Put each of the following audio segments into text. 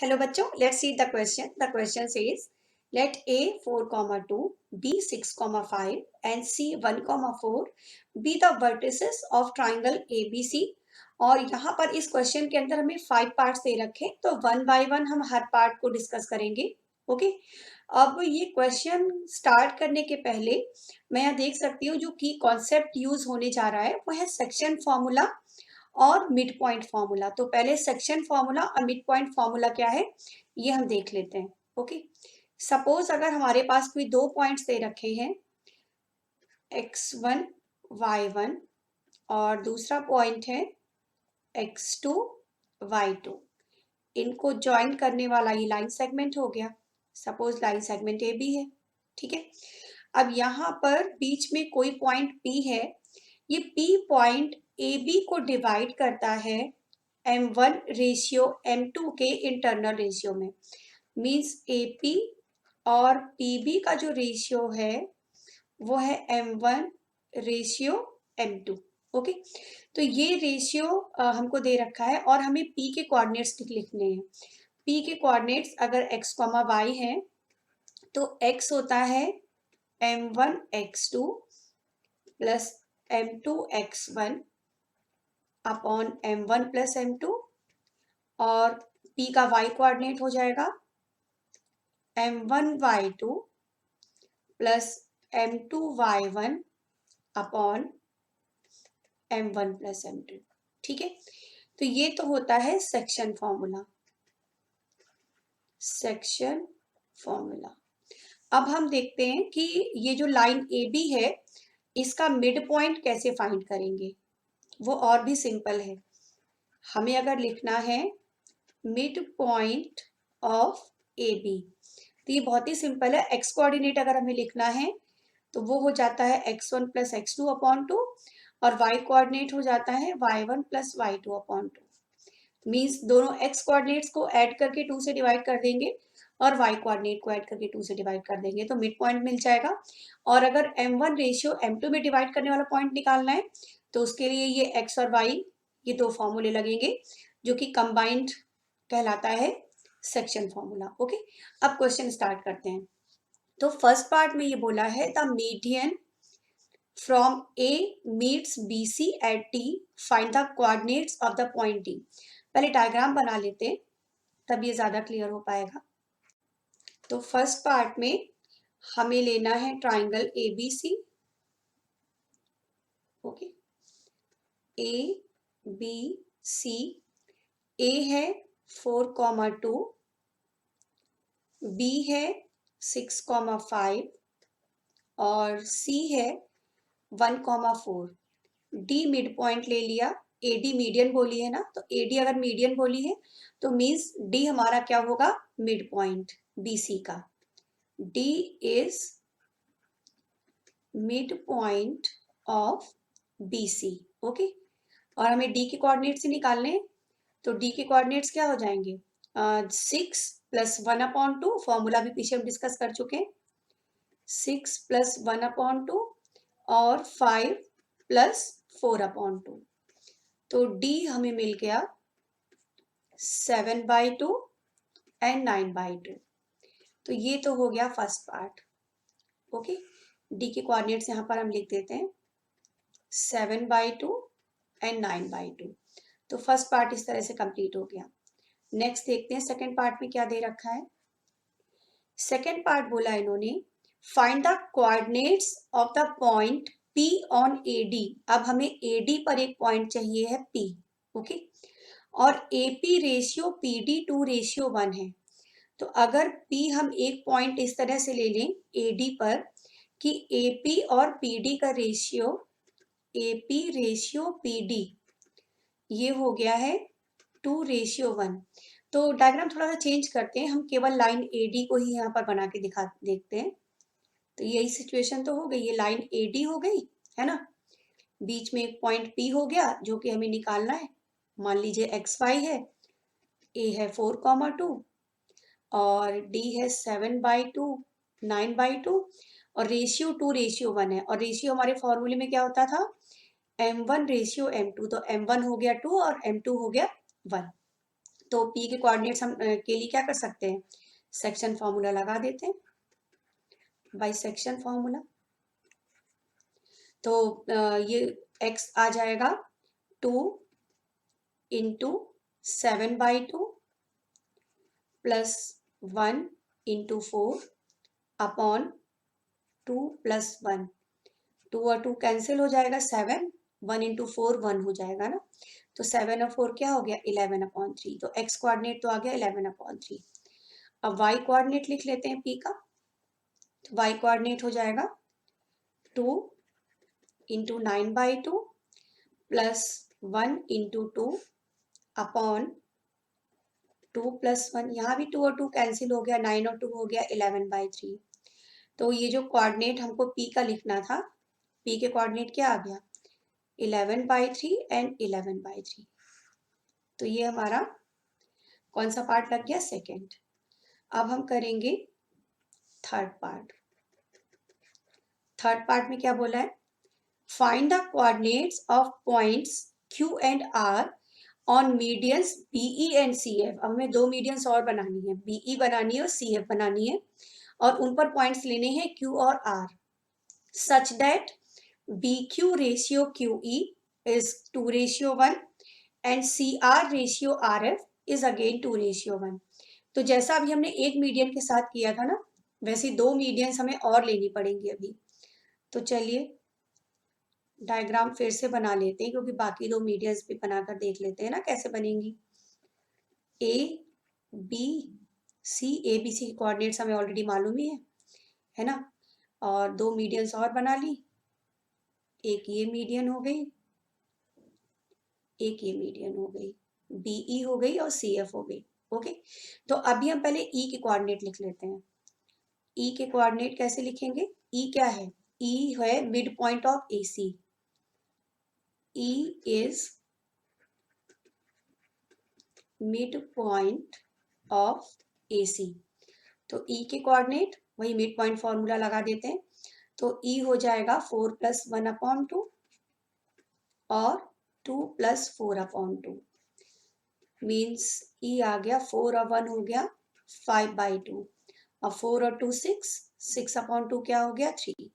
Hello बच्चों, let's see the question. The question says, let A 4, 2, B 6, 5 and C 1, 4 be the vertices of triangle ABC. और यहाँ पर इस question के अंदर हमें 5 पार्ट्स दे रखे, तो वन बाय वन हम हर पार्ट को डिस्कस करेंगे. ओके. अब ये क्वेश्चन स्टार्ट करने के पहले मैं यहाँ देख सकती हूँ जो की कॉन्सेप्ट यूज होने जा रहा है वो है सेक्शन फॉर्मूला और मिड पॉइंट फॉर्मूला. तो पहले सेक्शन फॉर्मूला और मिड पॉइंट फॉर्मूला क्या है ये हम देख लेते हैं. ओके. सपोज अगर हमारे पास कोई दो पॉइंट्स दे रखे हैं x1 y1 और दूसरा पॉइंट है x2 y2. इनको ज्वाइन करने वाला ये लाइन सेगमेंट हो गया. Suppose line segment A B है. ठीक है. अब यहाँ पर बीच में कोई पॉइंट P है. ये P पॉइंट AB को डिवाइड करता है M1 रेशियो M2 के इंटरनल रेशियो में. मीन्स AP और PB का जो रेशियो है वो है M1 रेशियो M2. ओके. तो ये रेशियो हमको दे रखा है और हमें P के कोऑर्डिनेट्स लिखने हैं. P के कोऑर्डिनेट्स अगर x, y है तो x होता है M1 x2 plus M2 x1 upon M1 plus M2 और P का y कोऑर्डिनेट हो जाएगा M1 y2 plus M2 y1 upon M1 plus M2. ठीक है. तो ये तो होता है सेक्शन फॉर्मूला. Section formula. अब हम देखते हैं कि ये जो लाइन AB है इसका मिड पॉइंट कैसे फाइंड करेंगे. वो और भी सिंपल है. हमें अगर लिखना है मिड पॉइंट ऑफ AB तो ये बहुत ही सिंपल है. एक्स कोऑर्डिनेट अगर हमें लिखना है तो वो हो जाता है x1 प्लस x2 अपॉन 2 और y कोऑर्डिनेट हो जाता है y1 plus y2 upon 2. Means दोनों x कोऑर्डिनेट्स को ऐड करके 2 से डिवाइड कर देंगे और y कोऑर्डिनेट को ऐड करके 2 से डिवाइड कर देंगे तो मिड पॉइंट मिल जाएगा. और अगर M1 रेशियो M2 में डिवाइड करने वाला पॉइंट निकालना है तो उसके लिए ये x और y ये दो फॉर्मूले लगेंगे जो कि कंबाइंड कहलाता है सेक्शन फॉर्मूला. ओके. अब क्वेश्चन स्टार्ट करते हैं. तो फर्स्ट पार्ट में ये बोला है the median from A meets BC at T, find the coordinates of the point D. पहले डायग्राम बना लेते हैं तब ये ज्यादा क्लियर हो पाएगा. तो फर्स्ट पार्ट में हमें लेना है triangle ABC. Okay. ABC. A है 4, 2 B है 6, 5 और C है 1, 4. D मिड पॉइंट ले लिया. AD मीडियन बोली है ना, तो AD अगर मीडियन बोली है तो मीन्स D हमारा क्या होगा मिड पॉइंट BC का. D is mid point of BC. Okay. और हमें D के कोऑर्डिनेट्स ही निकालने हैं तो D के कोऑर्डिनेट्स क्या हो जाएंगे 6 प्लस 1/2. फॉर्मूला भी पीछे हम डिस्कस कर चुके हैं. 6 प्लस 1/2 और 5 प्लस 4/2. तो D हमें मिल गया 7/2 एंड 9/2. तो ये तो हो गया फर्स्ट पार्ट. ओके. D के कोऑर्डिनेट्स यहाँ पर हम लिख देते हैं 7/2 एंड 9/2. तो फर्स्ट पार्ट इस तरह से कंप्लीट हो गया. नेक्स्ट देखते हैं सेकेंड पार्ट में क्या दे रखा है. सेकेंड पार्ट बोला इन्होंने find the coordinates of the point P on AD. अब हमें AD पर एक पॉइंट चाहिए है P. ओके. और AP रेशियो PD 2:1 है. तो अगर P हम एक पॉइंट इस तरह से ले लें AD पर कि AP और PD का रेशियो AP रेशियो PD ये हो गया है 2:1. तो डायग्राम थोड़ा सा चेंज करते हैं. हम केवल लाइन AD को ही यहाँ पर बना के देखते हैं. तो यही सिचुएशन तो हो गई. ये लाइन AD हो गई है ना. बीच में एक पॉइंट P हो गया जो कि हमें निकालना है. मान लीजिए XY है. A है 4, 2 और D है 7/2 9/2 और रेशियो 2:1 है. और रेशियो हमारे फॉर्मूले में क्या होता था M1 रेशियो M2. तो M1 हो गया 2 और M2 हो गया 1. तो पी के कोऑर्डिनेट्स हम के लिए क्या कर सकते हैं, सेक्शन फॉर्मूला लगा देते हैं, बाई सेक्शन फॉर्मूला। तो ये x आ जाएगा 2 into 7/2 plus 1 into 4 upon 2 plus 1, 2 और 2 कैंसिल हो जाएगा, 7, 1 इंटू 4 1 हो जाएगा ना, तो 7 और 4 क्या हो गया 11/3। तो x कोऑर्डिनेट तो आ गया 11/3। अब y कोऑर्डिनेट लिख लेते हैं p का, तो y कोऑर्डिनेट हो जाएगा 2 into 9/2 plus 1 into 2 upon 2 plus 1, यहाँ भी 2 और 2 कैंसिल हो गया, 9 और 2 हो गया 11/3। तो ये जो कोऑर्डिनेट हमको p का लिखना था, p के कोऑर्डिनेट क्या आ गया 11/3 एंड 11/3। तो ये हमारा कौन सा पार्ट लग गया, सेकेंड। अब हम करेंगे थर्ड पार्ट। थर्ड पार्ट में क्या बोला है, find the coordinates of points Q and R on medians BE and CF। अब हमें दो मीडियंस और बनानी है, BE बनानी है और CF बनानी है, और उन पर पॉइंट्स लेने हैं Q और R, such that BQ ratio QE is 2:1 and CR ratio RF is again 2:1। तो जैसा अभी हमने एक मीडियन के साथ किया था ना, वैसे दो मीडियंस हमें और लेनी पड़ेंगी अभी। तो चलिए डायग्राम फिर से बना लेते हैं, क्योंकि बाकी दो मीडियंस भी बनाकर देख लेते हैं ना कैसे बनेंगी। ABC, ABC के कोऑर्डिनेट्स हमें ऑलरेडी मालूम ही है ना, और दो मीडियंस और बना ली, एक ये मीडियन हो गई, एक ये मीडियन हो गई, BE हो गई और CF हो गई। ओके, तो अभी हम पहले E के कोऑर्डिनेट लिख लेते हैं। E के कोऑर्डिनेट कैसे लिखेंगे, E क्या है, E है mid point of AC, E is mid point of AC। तो E के कोऑर्डिनेट वही मिड पॉइंट फॉर्मूला लगा देते हैं, तो E हो जाएगा 4 + 1/2 और 2 + 4/2, मीन्स E आ गया 4 और 1 हो गया 5/2, और 4 और 2 6, 6/2 क्या हो गया 3।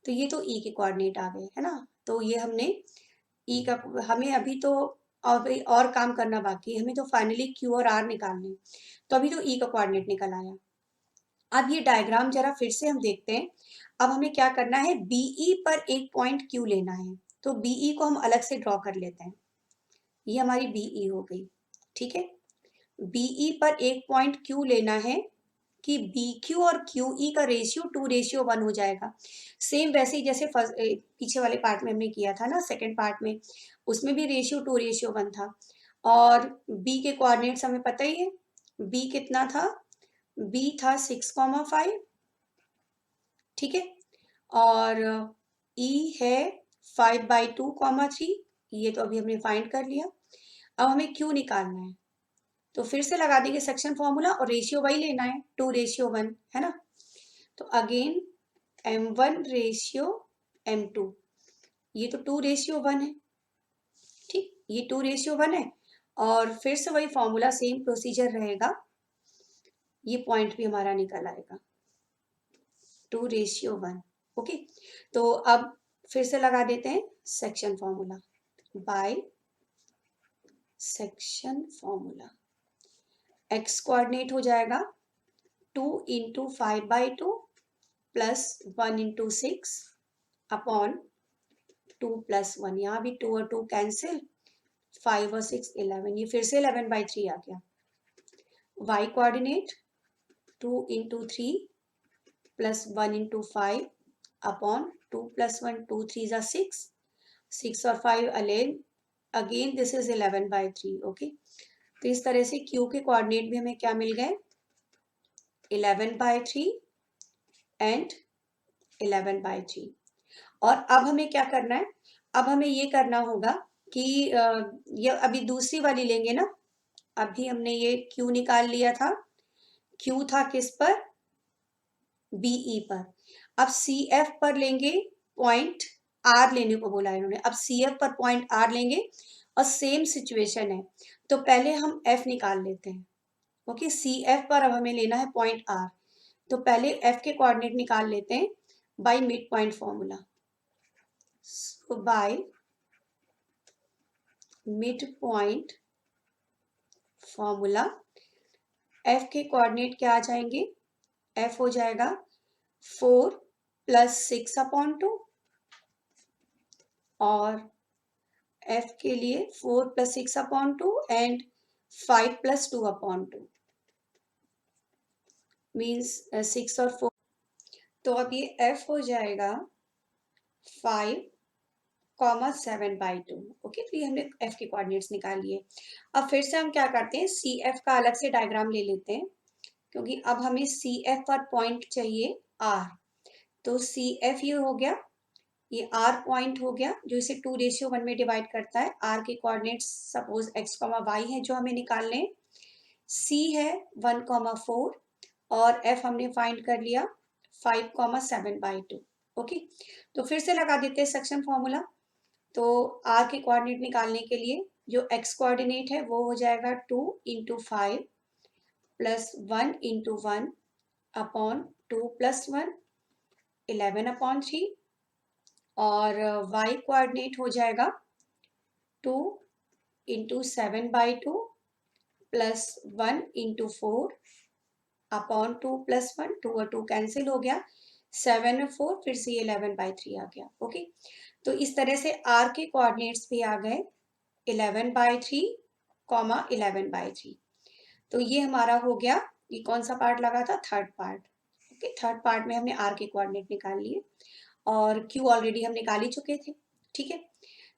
तो ये तो E के कोऑर्डिनेट आ गए है ना। तो ये हमने E का, हमें अभी तो और काम करना बाकी है, हमें तो फाइनली Q और R निकालने, तो अभी तो E का कोऑर्डिनेट निकल आया। अब ये डायग्राम जरा फिर से हम देखते हैं। अब हमें क्या करना है, BE पर एक पॉइंट Q लेना है, तो BE को हम अलग से ड्रॉ कर लेते हैं, ये हमारी BE हो गई, ठीक है। BE पर एक पॉइंट Q लेना है कि BQ और QE का रेशियो 2:1 हो जाएगा। सेम वैसे ही जैसे पीछे वाले पार्ट में हमने किया था ना, सेकंड पार्ट में, उसमें भी रेशियो 2:1 था। और B के कोऑर्डिनेट्स हमें पता ही है, B कितना था, B था 6,5, ठीक है, और E है 5/2, 3, ये तो अभी हमने फाइंड कर लिया। अब हमें Q निकालना है, तो फिर से लगा देंगे सेक्शन फॉर्मूला, और रेशियो वही लेना है 2:1 है ना। तो अगेन M1 रेशियो M2, ये तो 2:1 है, ठीक, ये 2:1 है, और फिर से वही फॉर्मूला, सेम प्रोसीजर रहेगा, ये पॉइंट भी हमारा निकल आएगा 2:1। ओके, तो अब फिर से लगा देते हैं section formula, by section formula. X coordinate हो जाएगा 2 इंटू 5/2 प्लस 1 इंटू 6 अपॉन 2 + 1, यहाँ भी 2 और 2 कैंसिल, 5 और 6 11, ये फिर से 11/3 आ गया। y coordinate 2 into 3 plus 1 into 5 upon 2 + 1, 2 3 = 6, 6 और 5 अगेन दिस इज 11/3। ओके, तो इस तरह से Q के कोऑर्डिनेट भी हमें क्या मिल गए, 11/3 एंड 11/3। और अब हमें क्या करना है, अब हमें ये करना होगा कि ये अभी दूसरी वाली लेंगे ना, अभी हमने ये Q निकाल लिया था, Q था किस पर, BE पर। अब CF पर लेंगे पॉइंट R लेने को बोला है इन्होंने, अब CF पर पॉइंट R लेंगे, और सेम सिचुएशन है, तो पहले हम f निकाल लेते हैं। ओके, सी एफ पर अब हमें लेना है पॉइंट r। तो पहले f के कोऑर्डिनेट निकाल लेते हैं by mid point formula. So by mid point formula f के कोऑर्डिनेट क्या आ जाएंगे, f हो जाएगा 4 + 6/2 और f के लिए 4 + 6/2 एंड 5 + 2/2 मीन्स 6 और 4। तो अब ये f हो जाएगा 5,7/2। ओके, तो ये हमने f के कोऑर्डिनेट्स निकाल लिए। अब फिर से हम क्या करते हैं, सी एफ का अलग से डायग्राम ले लेते हैं, क्योंकि अब हमें सी एफ पर पॉइंट चाहिए r। तो सी एफ ये हो गया, ये r पॉइंट हो गया जो इसे 2:1 में डिवाइड करता है। r के कोऑर्डिनेट्स सपोज x, y है जो हमें निकालने हैं। c है 1,4 और f हमने फाइंड कर लिया 5,7/2। ओके, तो फिर से लगा देते हैं सेक्शन फॉर्मूला। तो r के कोऑर्डिनेट निकालने के लिए जो x कोऑर्डिनेट है वो हो जाएगा 2 × 5 + 1 × 1 अपॉन 2 + 1 11/3 और y कोऑर्डिनेट हो जाएगा 2 × 7/2 + 1 × 4 अपॉन 2 + 1, 2 और 2 कैंसिल हो गया, 7 और 4 फिर से 11/3 आ गया। ओके, तो इस तरह से r के कोऑर्डिनेट्स भी आ गए 11/3, 11/3। तो ये हमारा हो गया, ये कौन सा पार्ट लगा था, third part. Okay, third part में हमने r के कोऑर्डिनेट निकाल लिए और q ऑलरेडी हम निकाल ही चुके थे। ठीक है,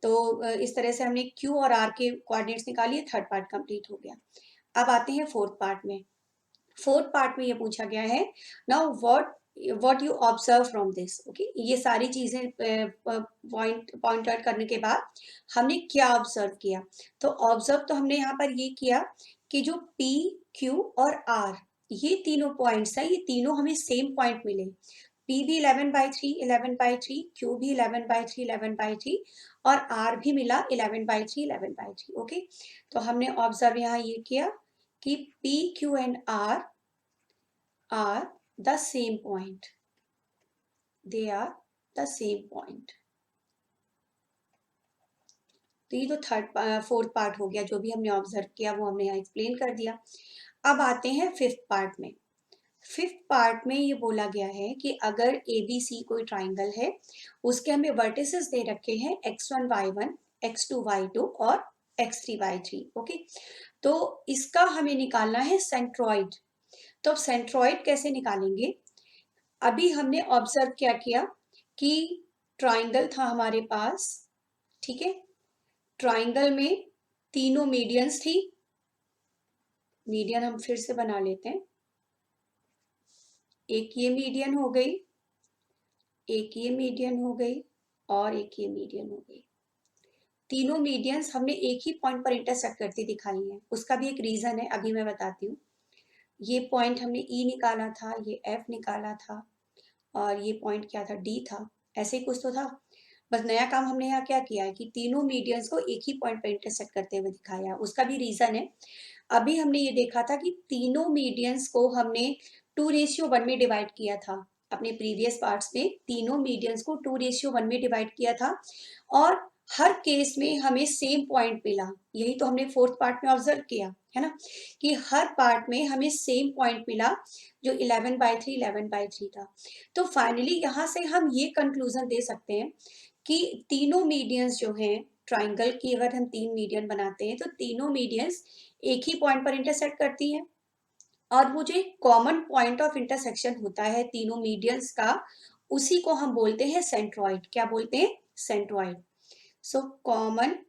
तो इस तरह से हमने q और r के कोऑर्डिनेट्स निकालिए, थर्ड पार्ट कंप्लीट हो गया। अब आते हैं फोर्थ पार्ट में। फोर्थ पार्ट में ये पूछा गया है, now what you observe from this. Okay, ये सारी चीजें पॉइंट आउट करने के बाद हमने क्या ऑब्जर्व किया। तो ऑब्जर्व तो हमने यहाँ पर ये किया कि जो P, Q और R ये तीनों पॉइंट्स हैं, ये तीनों हमें सेम पॉइंट मिले। P भी 11/3 11/3, Q भी 11/3 11/3 और R भी मिला 11/3 11/3। ओके, तो हमने ऑब्जर्व यहाँ ये किया कि P, Q and R are the same point. They are the same point. तो ये तो फोर्थ पार्ट हो गया, जो भी हमने ऑब्जर्व किया वो हमने यहाँ एक्सप्लेन कर दिया। अब आते हैं फिफ्थ पार्ट में। फिफ्थ पार्ट में ये बोला गया है कि अगर ABC कोई ट्राइंगल है, उसके हमें वर्टिसेस दे रखे हैं x1 y1, x2 y2 और x3 y3। ओके, तो इसका हमें निकालना है सेंट्रॉइड। तो अब सेंट्रॉइड कैसे निकालेंगे, अभी हमने ऑब्जर्व क्या किया कि ट्राइंगल था हमारे पास। ठीक है, ट्राइंगल में तीनों मीडियंस थी। मीडियन हम फिर से बना लेते हैं, एक ये मीडियन हो गई, एक ये मीडियन हो गई और एक ये मीडियन हो गई। तीनों मीडियंस हमने एक ही पॉइंट पर इंटरसेक्ट करती दिखाई हैं। उसका भी एक रीजन है, अभी मैं बताती हूँ। ये पॉइंट हमने E निकाला था, ये F निकाला था और ये पॉइंट क्या था, D था। ऐसे ही कुछ तो था। बस नया काम हमने यहाँ क्या किया है कि तीनों मीडियंस को एक ही पॉइंट पर इंटरसेक्ट करते हुए दिखाया। उसका भी रीजन है, अभी हमने ये देखा था कि तीनों मीडियंस को हमने 2:1 में डिवाइड किया था। अपने प्रीवियस पार्ट्स में तीनों मीडियंस को 2:1 में डिवाइड किया था और हर केस में हमें सेम पॉइंट मिला। यही तो हमने फोर्थ पार्ट में ऑब्जर्व किया है ना, कि हर पार्ट में हमें सेम पॉइंट मिला जो 11/3 11/3 था। तो फाइनली यहाँ से हम ये कंक्लूजन दे सकते हैं कि तीनों मीडियंस जो हैं ट्राइंगल की, अगर हम 3 मीडियन बनाते हैं तो तीनों मीडियंस एक ही पॉइंट पर इंटरसेक्ट करती हैं और वो जो एक कॉमन पॉइंट ऑफ इंटरसेक्शन होता है तीनों मीडियंस का, उसी को हम बोलते हैं सेंट्रॉइड। क्या बोलते हैं, centroid. So common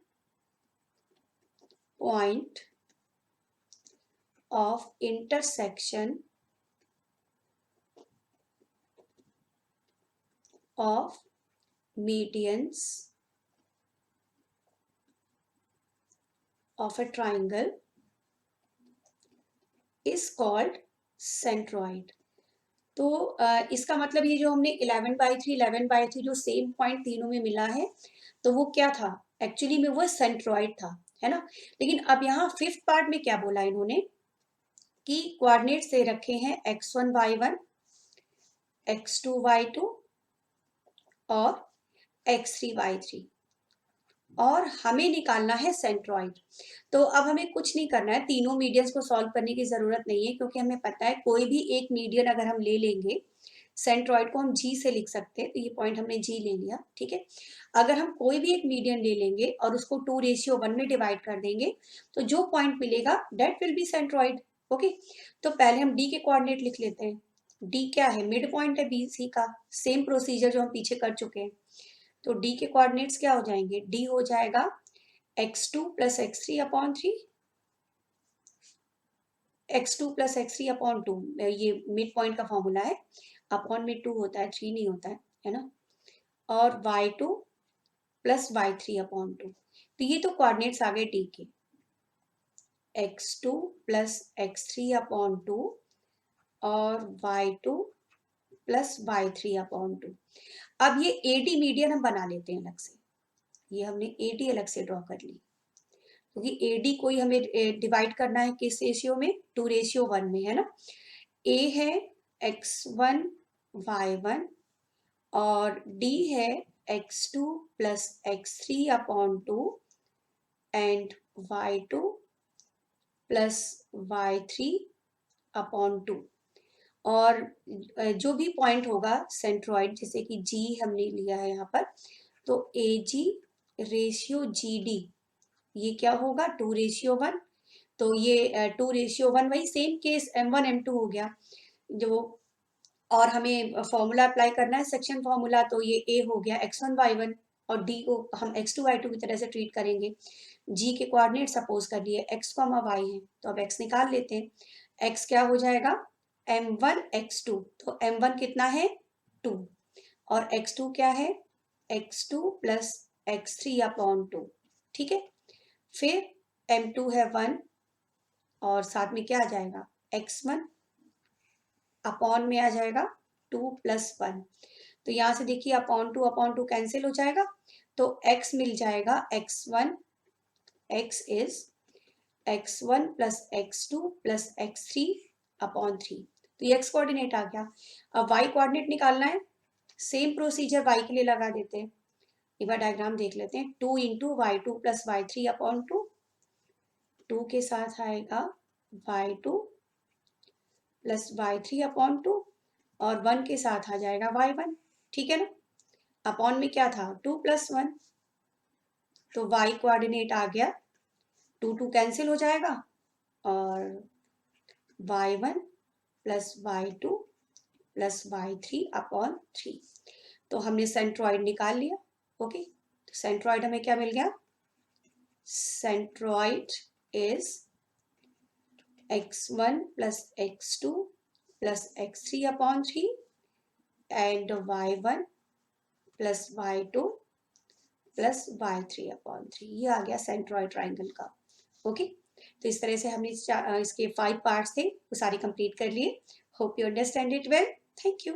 point of intersection of medians of a triangle is called centroid। तो इसका मतलब ये जो हमने 11/3 11/3 जो सेम पॉइंट तीनों में मिला है, तो वो क्या था, एक्चुअली में वो सेंट्रॉइड था। है ना। लेकिन अब यहाँ फिफ्थ पार्ट में क्या बोला इन्होंने कि कोऑर्डिनेट से रखे हैं x1 y1, x2 y2 और x3 y3 और हमें निकालना है सेंट्रॉइड। तो अब हमें कुछ नहीं करना है, तीनों मीडियंस को सॉल्व करने की जरूरत नहीं है, क्योंकि हमें पता है कोई भी एक मीडियन अगर हम ले लेंगे, सेंट्रॉइड को हम जी से लिख सकते हैं, तो ये पॉइंट हमने जी ले लिया, ठीक है। अगर हम कोई भी एक मीडियन ले लेंगे और उसको 2:1 में डिवाइड कर देंगे, तो जो पॉइंट मिलेगा that will be centroid. Okay, तो पहले हम डी के कोऑर्डिनेट लिख लेते हैं। डी क्या है, मिड पॉइंट है बी सी का, सेम प्रोसीजर जो हम पीछे कर चुके हैं। तो डी के कोऑर्डिनेट्स क्या हो जाएंगे, डी हो जाएगा x2 plus x3 upon 3, x2 plus x3 upon 2, ये मिड पॉइंट का फॉर्मूला है, अपॉन में 2 होता है, 3 नहीं होता है ना। और y2 प्लस y3 अपॉन 2, तो ये तो कोऑर्डिनेट्स आ गए डी के, x2 प्लस x3 अपॉन 2 और y2 प्लस y3 अपॉन 2। अब ये एडी मीडियन हम बना लेते हैं अलग से, ये हमने एडी अलग से ड्रॉ कर ली, क्योंकि एडी कोई हमें डिवाइड करना है किस रेशियो में, 2:1 में, है ना। ए है x1 y1 और डी है x2 plus x3 upon 2 and y2 plus y3 upon 2। और जो भी पॉइंट होगा सेंट्रॉइड, जैसे कि जी हमने लिया है यहाँ पर, तो ए जी रेशियो जी डी, ये क्या होगा 2:1, तो ये 2:1 वही सेम केस m1 m2 हो गया जो, और हमें फॉर्मूला अप्लाई करना है सेक्शन फॉर्मूला, तो ये ए हो गया x1 y1 और डी को हम x2 y2 की तरह से ट्रीट करेंगे। जी के कोऑर्डिनेट सपोज कर लिए x, y है, तो अब x निकाल लेते हैं। x क्या हो जाएगा m1 x2, तो m1 कितना है 2 और x2 क्या है x2 प्लस x3 अपॉन 2, ठीक है। फिर m2 है 1 और साथ में क्या आ जाएगा x1 अपॉन में आ जाएगा 2 प्लस 1, तो यहाँ से देखिए अपॉन टू कैंसिल हो जाएगा, तो x मिल जाएगा x1, x is x1 plus x2 plus x3 upon 3, तो ये x कोऑर्डिनेट आ गया। अब y कोऑर्डिनेट निकालना है, सेम प्रोसीजर y के लिए लगा देते हैं, एक बार डायग्राम देख लेते हैं। 2 into y2 plus y3 upon 2, 2 के साथ आएगा y2 प्लस y3 अपॉन 2 और 1 के साथ आ जाएगा y1, ठीक है ना। अपॉन में क्या था 2 प्लस 1, तो y कोऑर्डिनेट आ गया 2 कैंसिल हो जाएगा और y1 plus y2 plus y3 upon 3, तो हमने सेंट्रॉइड निकाल लिया। ओके, तो सेंट्रॉइड हमें क्या मिल गया, centroid is x1 plus x2 plus x3 upon 3 and y1 plus y2 plus y3 upon 3, ये आ गया सेंट्रॉइड ट्राइंगल का। ओके, तो इस तरह से हमने इसके 5 पार्ट्स थे वो सारे कंप्लीट कर लिए। Hope you understand it well, thank you.